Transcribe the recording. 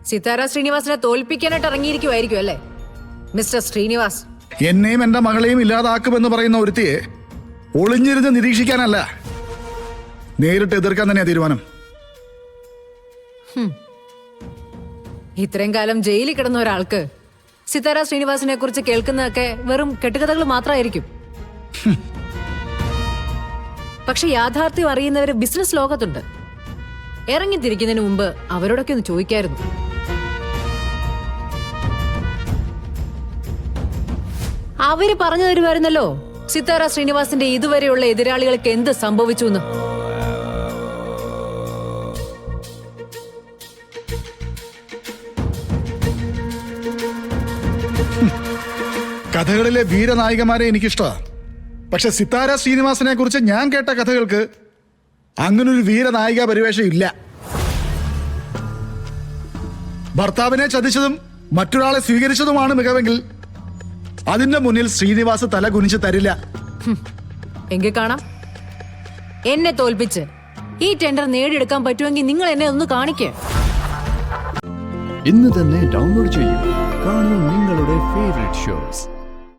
സിതാര ശ്രീനിവാസിനെ തോൽപ്പിക്കാനായിട്ട് ഇറങ്ങിയിരിക്കുമായിരിക്കും അല്ലേ മിസ്റ്റർ ശ്രീനിവാസ്? എന്നെയും എന്റെ മകളെയും ഇല്ലാതാക്കുമെന്ന് പറയുന്ന ഒരുത്തിയെ ഒളിഞ്ഞിരുന്ന് നിരീക്ഷിക്കാനല്ല, നേരിട്ട് എതിർക്കാൻ തന്നെയാ തീരുമാനം. ഇത്രയും കാലം ജയിലിൽ കിടന്ന ഒരാൾക്ക് സിതാര ശ്രീനിവാസിനെ കുറിച്ച് കേൾക്കുന്നതൊക്കെ വെറും കെട്ടുകഥകൾ മാത്രമായിരിക്കും. പക്ഷെ യാഥാർത്ഥ്യം അറിയുന്നവര് ബിസിനസ് ലോകത്തുണ്ട്. ഇറങ്ങിത്തിരിക്കുന്നതിന് മുമ്പ് അവരോടൊക്കെ ഒന്ന് ചോദിക്കായിരുന്നു. അവര് പറഞ്ഞു തരുമായിരുന്നല്ലോ സിതാര ശ്രീനിവാസിന്റെ ഇതുവരെയുള്ള എതിരാളികൾക്ക് എന്ത് സംഭവിച്ചു എന്ന്. കഥകളിലെ വീരനായികമാരെ എനിക്കിഷ്ടമാണ്. പക്ഷെ സിതാര ശ്രീനിവാസനെ കുറിച്ച് ഞാൻ കേട്ട കഥകൾക്ക് അങ്ങനൊരു വീരനായിക പരിവേഷം ഇല്ല. ഭർത്താവിനെ ചതിച്ചതും മറ്റൊരാളെ സ്വീകരിച്ചതുമാണ് മികവെങ്കിൽ അതിന്റെ മുന്നിൽ ശ്രീനിവാസ് തല കുനിച്ച് തരില്ല. എങ്കിൽ കാണാം. എന്നെ തോൽപ്പിച്ച് ഈ ടെൻഡർ നേടിയെടുക്കാൻ പറ്റുമെങ്കിൽ നിങ്ങൾ എന്നെ ഒന്ന് കാണിക്കേ. ഇന്ന് തന്നെ ഡൗൺലോഡ് ചെയ്യൂ. കാണൂ നിങ്ങളുടെ ഫേവറേറ്റ് ഷോസ്.